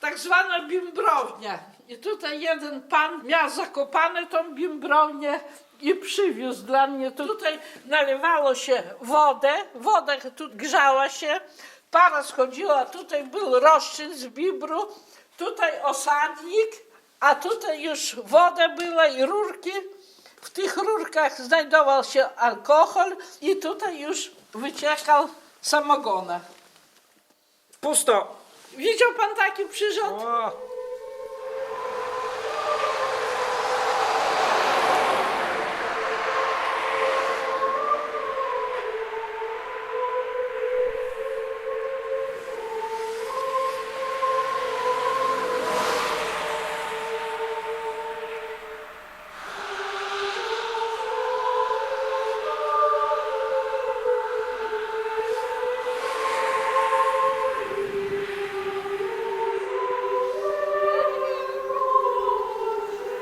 tak zwana bimbrownia. I tutaj jeden pan miał zakopane tą bimbrownię i przywiózł dla mnie. Tutaj nalewało się woda tu grzała się, para schodziła, tutaj był rozczyn z bibru, tutaj osadnik, a tutaj już woda była i rurki. W tych rurkach znajdował się alkohol i tutaj już wyciekał samogona. Pusto! Widział pan taki przyrząd? O.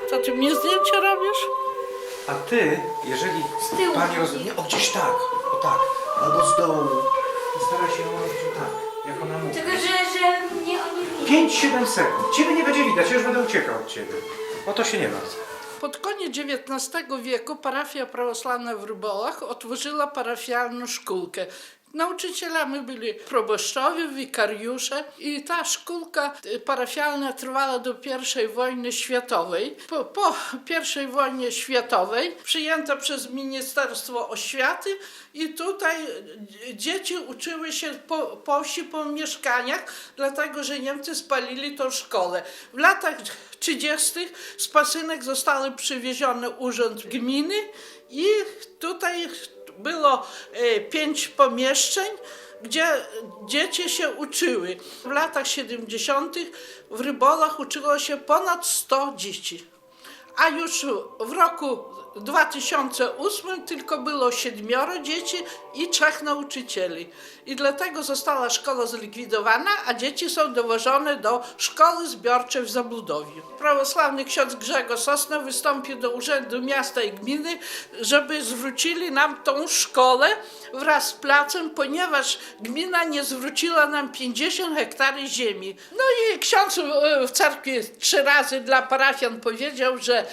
Co ty mnie zdjęcie robisz? A ty, jeżeli Z tyłu. pani rozumie, o gdzieś tak, o tak, albo z dołu. Staraj się ją robić tak, jak ona mówi. Tylko, że mnie oni widzą. 5-7 sekund. Ciebie nie będzie widać, ja już będę uciekał od ciebie. O to się nie martw. Pod koniec XIX wieku parafia prawosławna w Rybolach otworzyła parafialną szkółkę. Nauczycielami byli proboszczowie, wikariusze i ta szkółka parafialna trwała do I wojny światowej. Po I wojnie światowej przyjęta przez Ministerstwo Oświaty i tutaj dzieci uczyły się po wsi, po mieszkaniach, dlatego że Niemcy spalili tą szkołę. W latach 30. z Pasynek zostały przywiezione urząd gminy i tutaj było 5 pomieszczeń, gdzie dzieci się uczyły. W latach 70. w Rybolach uczyło się ponad 100 dzieci. A już w roku 2008 tylko było 7 dzieci i 3 nauczycieli. I dlatego została szkoła zlikwidowana, a dzieci są dowożone do szkoły zbiorczej w Zabludowiu. Prawosławny ksiądz Grzegorz Sosna wystąpił do Urzędu Miasta i Gminy, żeby zwrócili nam tą szkołę wraz z placem, ponieważ gmina nie zwróciła nam 50 hektarów ziemi. No i ksiądz w cerkwi 3 razy dla parafian powiedział, że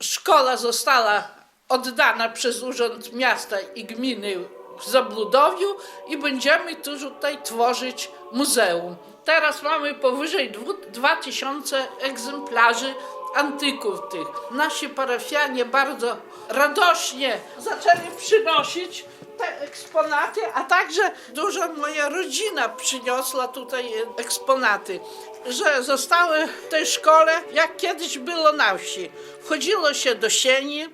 szkoła została oddana przez Urząd Miasta i Gminy w Zabludowiu i będziemy tutaj tworzyć muzeum. Teraz mamy powyżej 2000 egzemplarzy antyków tych. Nasi parafianie bardzo radośnie zaczęli przynosić te eksponaty, a także duża moja rodzina przyniosła tutaj eksponaty, że zostały w tej szkole, jak kiedyś było na wsi. Wchodziło się do sieni,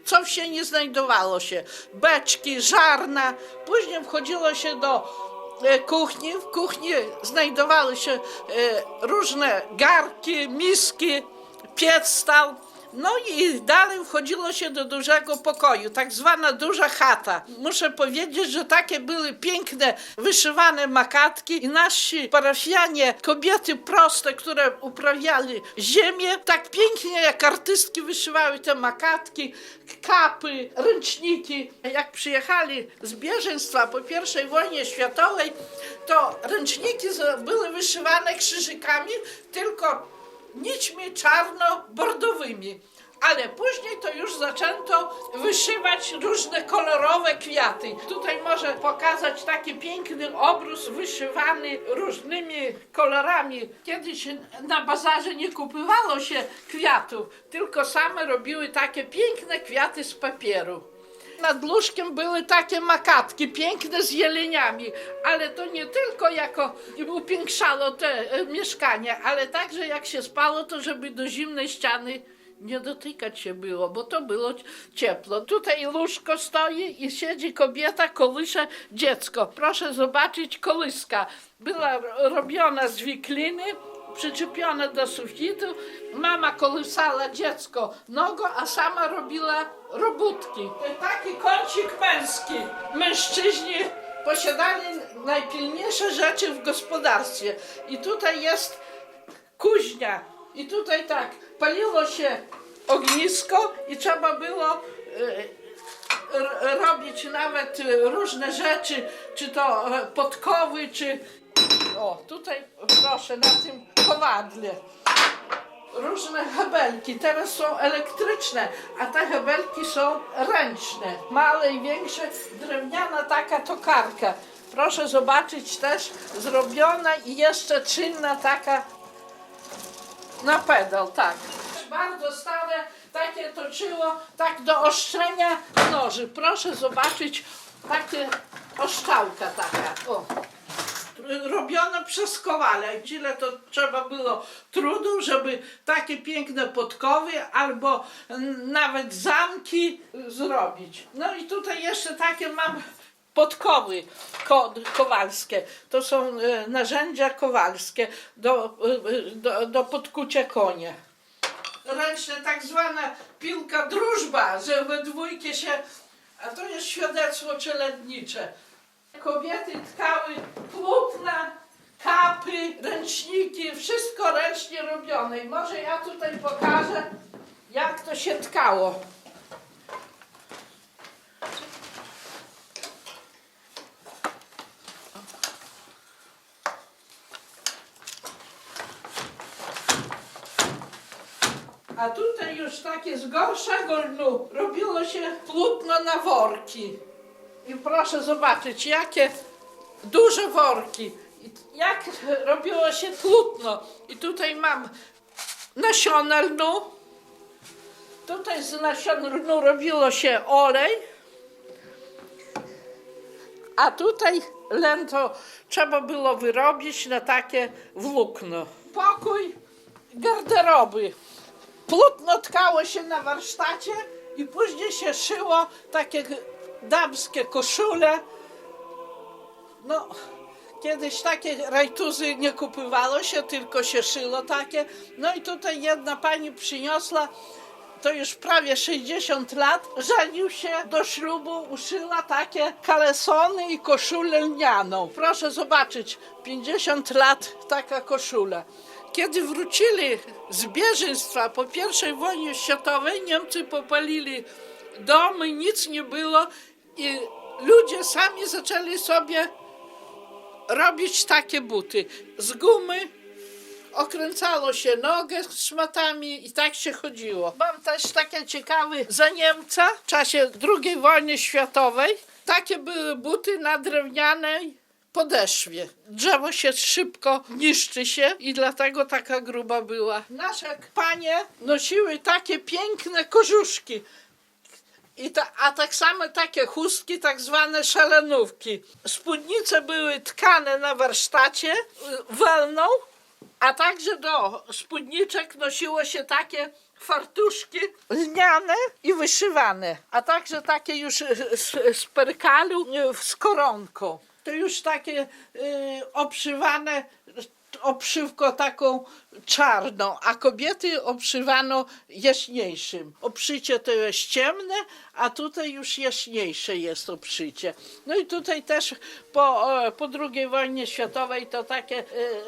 co w sieni znajdowało się? Beczki, żarna, później wchodziło się do kuchni. W kuchni znajdowały się różne garki, miski, piec stał. No i dalej wchodziło się do dużego pokoju, tak zwana duża chata. Muszę powiedzieć, że takie były piękne, wyszywane makatki i nasi parafianie, kobiety proste, które uprawiali ziemię, tak pięknie jak artystki wyszywały te makatki, kapy, ręczniki. Jak przyjechali z bieżeństwa po I wojnie światowej, to ręczniki były wyszywane krzyżykami, tylko nićmi czarno-bordowymi, ale później to już zaczęto wyszywać różne kolorowe kwiaty. Tutaj może pokazać taki piękny obrus wyszywany różnymi kolorami. Kiedyś na bazarze nie kupowało się kwiatów, tylko same robiły takie piękne kwiaty z papieru. Nad łóżkiem były takie makatki, piękne z jeleniami, ale to nie tylko jako upiększało te mieszkania, ale także jak się spało, to żeby do zimnej ściany nie dotykać się było, bo to było ciepło. Tutaj łóżko stoi i siedzi kobieta, kołysze dziecko. Proszę zobaczyć, kołyska była robiona z wikliny, przyczepione do sufitu. Mama kołysała dziecko nogą, a sama robiła robótki. Taki kącik męski. Mężczyźni posiadali najpilniejsze rzeczy w gospodarstwie. I tutaj jest kuźnia. I tutaj tak, paliło się ognisko i trzeba było robić nawet różne rzeczy, czy to podkowy, czy O, tutaj proszę, na tym kowadle. Różne hebelki, teraz są elektryczne, a te hebelki są ręczne. Małe i większe, drewniana taka tokarka. Proszę zobaczyć też, zrobiona i jeszcze czynna taka na pedał, tak. Bardzo stare, takie toczyło, tak do ostrzenia noży. Proszę zobaczyć, takie oszczałka taka, o. Robione przez kowale. Ile to trzeba było trudu, żeby takie piękne podkowy albo nawet zamki zrobić. No i tutaj jeszcze takie mam podkowy kowalskie. To są narzędzia kowalskie do podkucia konia. Ręczne, tak zwana piłka drużba, że we dwójkę się, a to jest świadectwo czeladnicze. Kobiety tkały płótna, kapy, ręczniki, wszystko ręcznie robione. I może ja tutaj pokażę, jak to się tkało. A tutaj już takie z gorszego lnu robiło się płótno na worki. I proszę zobaczyć, jakie duże worki. Jak robiło się płótno. I tutaj mam nasiona lnu. Tutaj z nasion lnu robiło się olej. A tutaj len to trzeba było wyrobić na takie włókno. Pokój garderoby. Płótno tkało się na warsztacie i później się szyło takie damskie koszule. No, kiedyś takie rajtuzy nie kupowało się, tylko się szyło takie. No i tutaj jedna pani przyniosła, to już prawie 60 lat, żenił się, do ślubu uszyła takie kalesony i koszulę lnianą. Proszę zobaczyć, 50 lat taka koszula. Kiedy wrócili z bieżeństwa po I wojnie światowej, Niemcy popalili domy, nic nie było i ludzie sami zaczęli sobie robić takie buty. Z gumy okręcało się nogę z szmatami i tak się chodziło. Mam też takie ciekawe za Niemca w czasie II wojny światowej. Takie były buty na drewnianej podeszwie. Drzewo się szybko niszczy się i dlatego taka gruba była. Nasze panie nosiły takie piękne kożuszki. A tak samo takie chustki, tak zwane szalenówki. Spódnice były tkane na warsztacie wełną, a także do spódniczek nosiło się takie fartuszki lniane i wyszywane, a także takie już z perkalu z koronką. To już takie obszywane obszywko taką czarną, a kobiety obszywano jaśniejszym. Obszycie to jest ciemne, a tutaj już jaśniejsze jest obszycie. No i tutaj też po II wojnie światowej to takie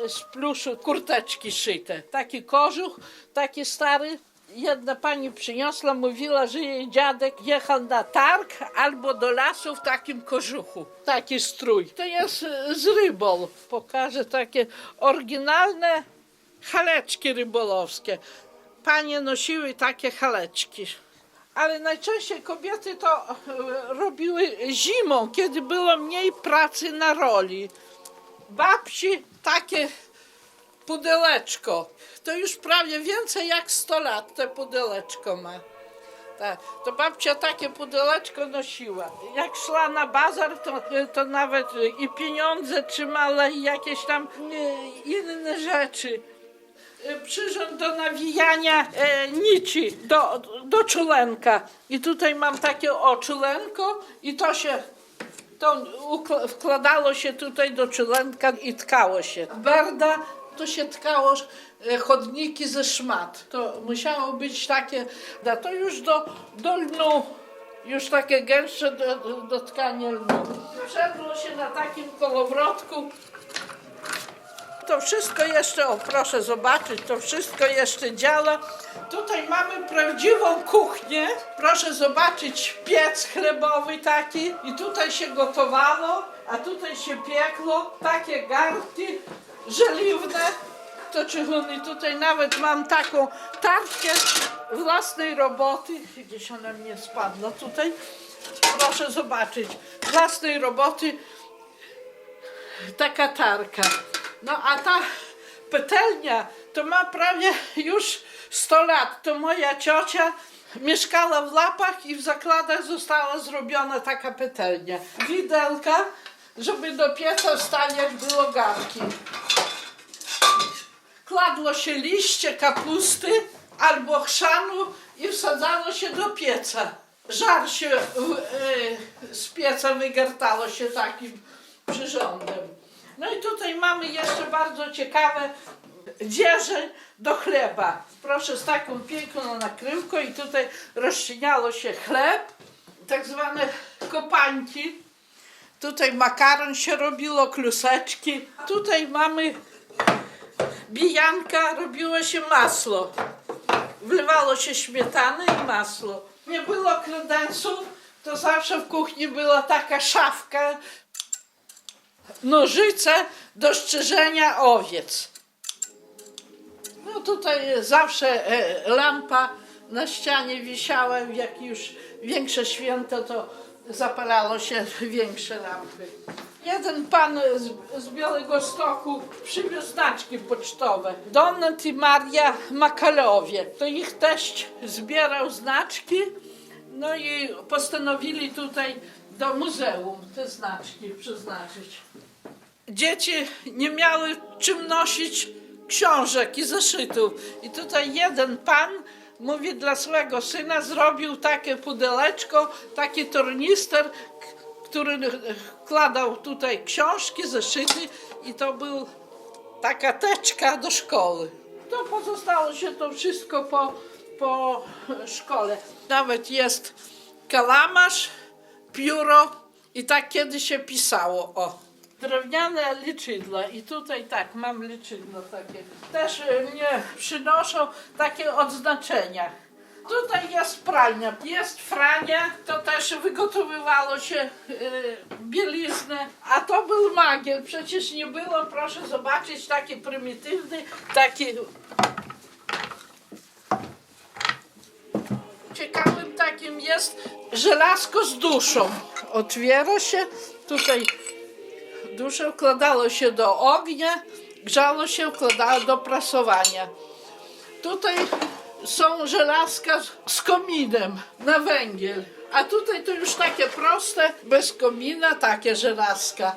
z pluszu kurteczki szyte. Taki kożuch, taki stary. Jedna pani przyniosła, mówiła, że jej dziadek jechał na targ albo do lasu w takim kożuchu. Taki strój. To jest z rybol. Pokażę takie oryginalne haleczki rybolowskie. Panie nosiły takie haleczki. Ale najczęściej kobiety to robiły zimą, kiedy było mniej pracy na roli. Babci takie pudełeczko. To już prawie więcej jak 100 lat te pudełeczko ma. Tak. To babcia takie pudełeczko nosiła. Jak szła na bazar, to nawet i pieniądze trzymała i jakieś tam inne rzeczy. Przyrząd do nawijania nici do czulenka. I tutaj mam takie czulenko i to wkładało się tutaj do czulenka i tkało się. Berda to się tkało chodniki ze szmat. To musiało być takie, to już do lnu, już takie gęstsze do tkania lnu. Przerło się na takim kołowrotku. to wszystko jeszcze, o proszę zobaczyć, to wszystko jeszcze działa. Tutaj mamy prawdziwą kuchnię. Proszę zobaczyć piec chlebowy taki i tutaj się gotowało, a tutaj się piekło. Takie garnki żeliwne. To czychuny, tutaj nawet mam taką tarczkę własnej roboty. Gdzieś ona mnie spadła tutaj. Proszę zobaczyć, własnej roboty taka tarka. No a ta patelnia to ma prawie już 100 lat. To moja ciocia mieszkała w Lapach i w Zakładach została zrobiona taka patelnia. Widelka, żeby do pieca wstawiać było garnki. Kładło się liście kapusty albo chrzanu i wsadzało się do pieca. Żar się z pieca wygartało się takim przyrządem. No i tutaj mamy jeszcze bardzo ciekawe dzieże do chleba. Proszę, z taką piękną nakrywką i tutaj rozczyniało się chleb, tak zwane kopańki. Tutaj makaron się robiło, kluseczki. Tutaj mamy bijanka, robiło się masło. Wlewało się śmietanę i masło. Nie było kredensów, to zawsze w kuchni była taka szafka, nożyce do strzyżenia owiec. No tutaj zawsze lampa na ścianie wisiała, jak już większe święto, to zapalało się większe lampy. Jeden pan z Białegostoku przywiózł znaczki pocztowe. Donat i Maria Makalowie. To ich teść zbierał znaczki, no i postanowili tutaj do muzeum te znaczki przeznaczyć. Dzieci nie miały czym nosić książek i zeszytów. I tutaj jeden pan, mówi, dla swego syna zrobił takie pudeleczko, taki tornister, który kładał tutaj książki, zeszyty i to był taka teczka do szkoły. To pozostało się to wszystko po szkole. Nawet jest kalamarz, pióro i tak kiedyś się pisało. O. Drewniane liczydła i tutaj tak, mam liczydło takie. Też mnie przynoszą takie odznaczenia. Tutaj jest pralnia, jest frania, to też wygotowywało się bieliznę, a to był magiel, przecież nie było, proszę zobaczyć, taki prymitywny, taki ciekawym takim jest żelazko z duszą. Otwiera się, tutaj duszę wkładało się do ognia, grzało się, wkładało do prasowania. Tutaj są żelazka z kominem na węgiel, a tutaj to już takie proste, bez komina, takie żelazka,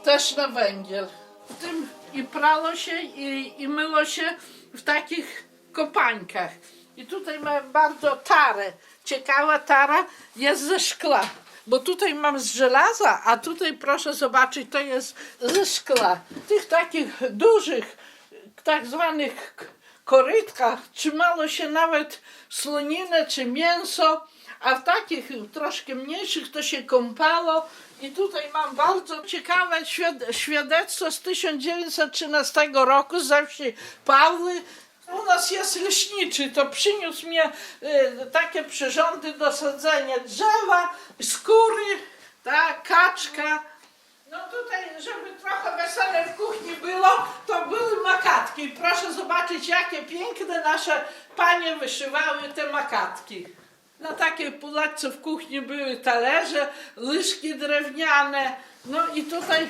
też na węgiel. W tym i prało się i myło się w takich kopańkach. I tutaj mamy bardzo tarę, ciekawa tara jest ze szkla, bo tutaj mam z żelaza, a tutaj proszę zobaczyć, to jest ze szkla. Tych takich dużych, tak zwanych korytkach trzymało się nawet słoninę czy mięso, a w takich troszkę mniejszych to się kąpało. I tutaj mam bardzo ciekawe świadectwo z 1913 roku ze wsi Pawły. U nas jest leśniczy, to przyniósł mnie takie przyrządy do sadzenia drzewa, skóry, tak, kaczka. No tutaj, żeby trochę wesele w kuchni było, to były makatki. Proszę zobaczyć, jakie piękne nasze panie wyszywały te makatki. Na takiej półeczce w kuchni były talerze, łyżki drewniane. No i tutaj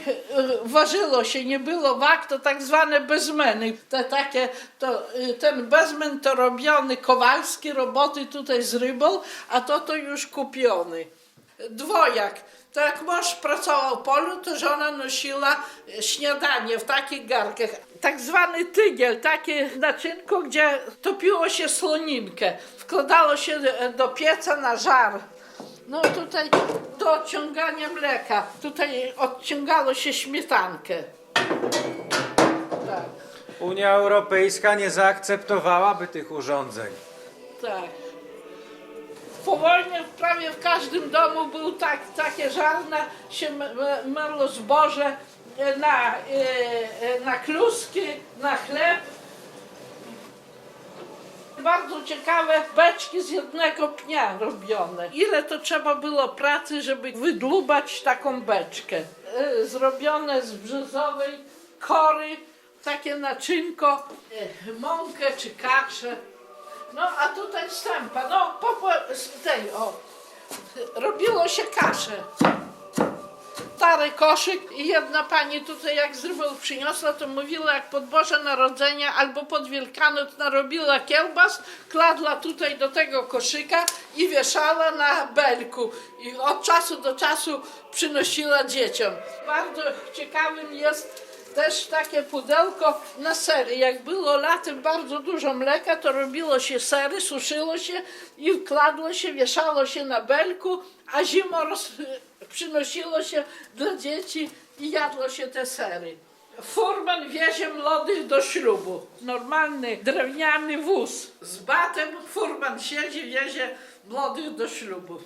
ważyło się, nie było wag, to tak zwane bezmeny. Ten bezmen to robiony Kowalski, roboty tutaj z rybą, a to już kupiony. Dwojak. To jak mąż pracował w polu, to żona nosiła śniadanie w takich garnkach. Tak zwany tygiel, takie naczynko, gdzie topiło się słoninkę. Wkładało się do pieca na żar. No tutaj do odciągania mleka. Tutaj odciągało się śmietankę. Tak, Unia Europejska nie zaakceptowałaby tych urządzeń. tak. Po wojnie prawie w każdym domu był takie żarne, się marło zboże na kluski, na chleb. Bardzo ciekawe beczki z jednego pnia robione. Ile to trzeba było pracy, żeby wydłubać taką beczkę. Zrobione z brzozowej kory, takie naczynko, mąkę czy kaszę. No a tutaj stępa, no z tej robiło się kaszę. Stary koszyk i jedna pani tutaj jak z rybą przyniosła, to mówiła, jak pod Boże Narodzenia albo pod Wielkanoc narobiła kiełbas, kładła tutaj do tego koszyka i wieszała na belku i od czasu do czasu przynosiła dzieciom. Bardzo ciekawym jest też takie pudełko na sery. Jak było latem bardzo dużo mleka, to robiło się sery, suszyło się i kładło się, wieszało się na belku, a zimą przynosiło się dla dzieci i jadło się te sery. Furman wiezie młodych do ślubu. Normalny drewniany wóz z batem. Furman siedzi, wiezie młodych do ślubu.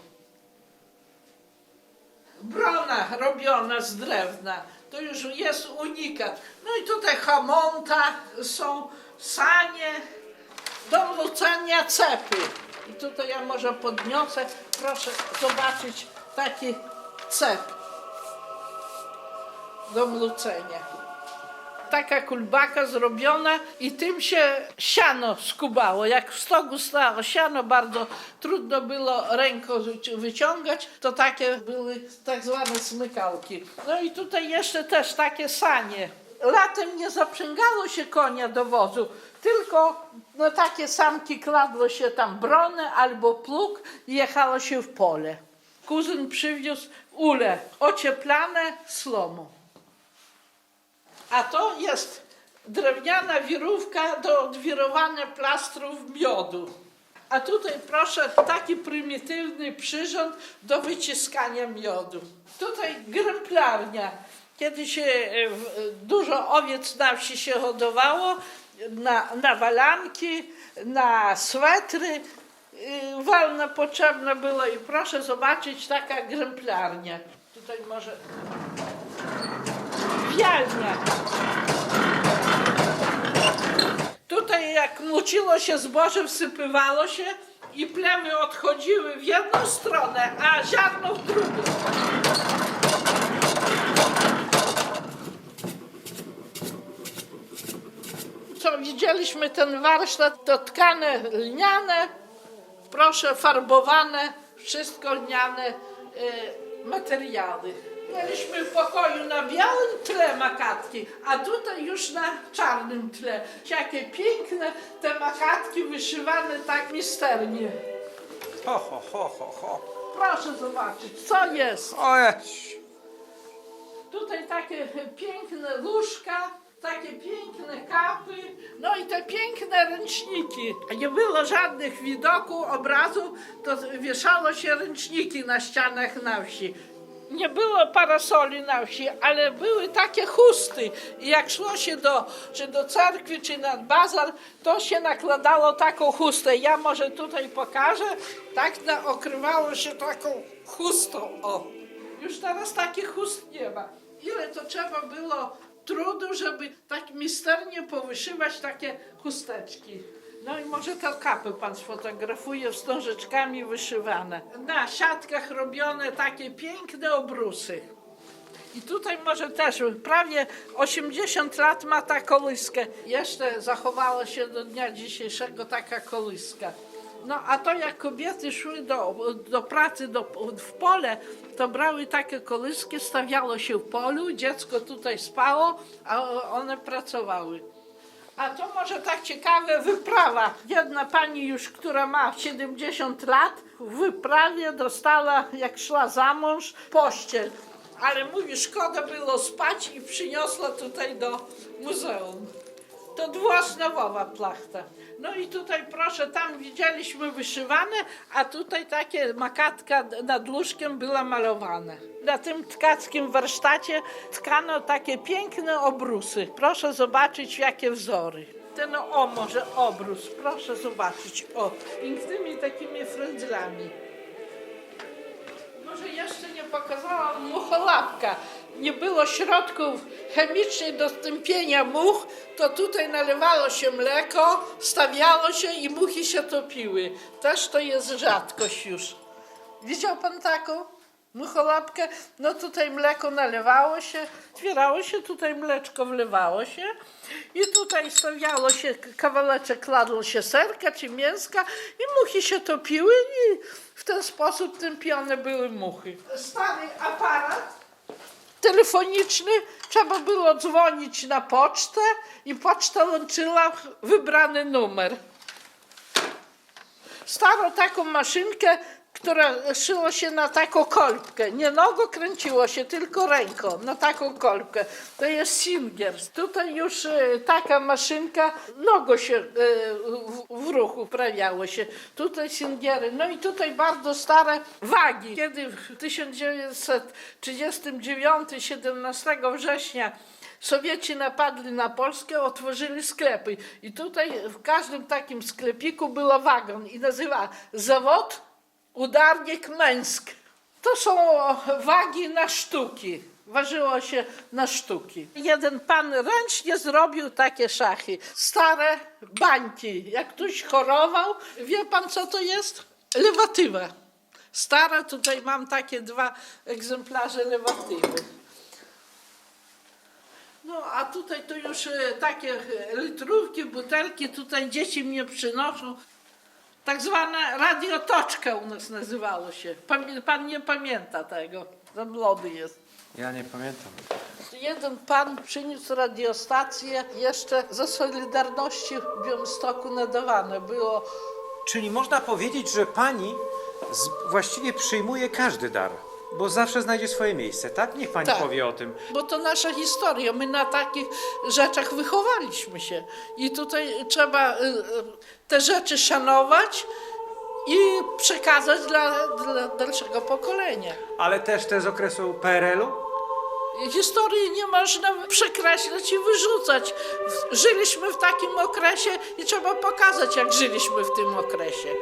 Brona robiona z drewna. To już jest unikat. No i tutaj hamonta, są sanie, do młócenia cepy. I tutaj ja może podniosę, proszę zobaczyć taki cep do młócenia. Taka kulbaka zrobiona i tym się siano skubało. Jak w stogu stało siano, bardzo trudno było ręką wyciągać, to takie były tak zwane smykałki. No i tutaj jeszcze też takie sanie. Latem nie zaprzęgało się konia do wozu, tylko na takie sanki kładło się tam bronę albo plug i jechało się w pole. Kuzyn przywiózł ule ocieplane słomą. A to jest drewniana wirówka do odwirowania plastrów miodu. A tutaj proszę taki prymitywny przyrząd do wyciskania miodu. Tutaj gremplarnia. Kiedyś dużo owiec na wsi się hodowało, na walanki, na swetry. Walna potrzebna była i proszę zobaczyć taka gremplarnia. Tutaj może wialnia. Tutaj jak młóciło się zboże, wsypywało się i plemy odchodziły w jedną stronę, a ziarno w drugą. Co widzieliśmy, ten warsztat to tkane lniane, proszę farbowane, wszystko lniane materiały. Mieliśmy w pokoju na białym tle makatki, a tutaj już na czarnym tle. Jakie piękne te makatki wyszywane tak misternie. Ho, ho, ho, ho, ho. Proszę zobaczyć, co jest. Ojej. Tutaj takie piękne łóżka, takie piękne kapy, no i te piękne ręczniki. Nie było żadnych widoków, obrazu, to wieszało się ręczniki na ścianach na wsi. Nie było parasoli na wsi, ale były takie chusty i jak szło się czy do cerkwi, czy nad bazar, to się nakładało taką chustę. Ja może tutaj pokażę, tak okrywało się taką chustą. O, już teraz takich chust nie ma. Ile to trzeba było trudu, żeby tak misternie powyszywać takie chusteczki. No i może te kapy pan sfotografuje, wstążeczkami wyszywane. Na siatkach robione takie piękne obrusy. I tutaj może też prawie 80 lat ma ta kołyska. Jeszcze zachowała się do dnia dzisiejszego taka kołyska. No a to jak kobiety szły do pracy w pole, to brały takie kołyski, stawiało się w polu, dziecko tutaj spało, a one pracowały. A to może tak ciekawe wyprawa. Jedna pani już, która ma 70 lat, w wyprawie dostała, jak szła za mąż, pościel. Ale mówi, szkoda było spać i przyniosła tutaj do muzeum. To dwuosnowowa plachta. No i tutaj proszę, tam widzieliśmy wyszywane, a tutaj takie makatka nad łóżkiem była malowana. Na tym tkackim warsztacie tkano takie piękne obrusy. Proszę zobaczyć, jakie wzory. Ten może obrus, proszę zobaczyć, pięknymi takimi frędzlami. Może jeszcze nie pokazałam mucholapka. nie było środków chemicznych do stępienia much, to tutaj nalewało się mleko, stawiało się i muchy się topiły. Też to jest rzadkość już. Widział pan taką mucholapkę? No tutaj mleko nalewało się, otwierało się, tutaj mleczko wlewało się i tutaj stawiało się kawałeczek, kładło się serka czy mięska i muchy się topiły i w ten sposób tępione były muchy. Stary aparat telefoniczny, trzeba było dzwonić na pocztę i poczta łączyła wybrany numer. Starą taką maszynkę, która szyło się na taką kolbkę. Nie nogą kręciło się, tylko ręką, na taką kolbkę. To jest Singer. Tutaj już taka maszynka, nogą się w ruchu uprawiało się. Tutaj Singery. No i tutaj bardzo stare wagi. Kiedy w 1939, 17 września Sowieci napadli na Polskę, otworzyli sklepy. I tutaj w każdym takim sklepiku był wagon i nazywa Zawód Udarnik Męsk. To są wagi na sztuki. Ważyło się na sztuki. Jeden pan ręcznie zrobił takie szachy. Stare bańki. Jak ktoś chorował, wie pan co to jest? Lewatywa. Stara, tutaj mam takie 2 egzemplarze lewatywy. No a tutaj to już takie litrówki, butelki, tutaj dzieci mnie przynoszą. Tak zwana radiotoczka u nas nazywało się. Pan nie pamięta tego, za młody jest. Ja nie pamiętam. Jeden pan przyniósł radiostację, jeszcze ze Solidarności w Białymstoku nadawane było. Czyli można powiedzieć, że pani właściwie przyjmuje każdy dar, bo zawsze znajdzie swoje miejsce, tak? Niech pani Tak. powie o tym. Bo to nasza historia, my na takich rzeczach wychowaliśmy się i tutaj trzeba te rzeczy szanować i przekazać dla dalszego pokolenia. Ale też te z okresu PRL-u? Historii nie można przekreślać i wyrzucać. Żyliśmy w takim okresie i trzeba pokazać, jak żyliśmy w tym okresie.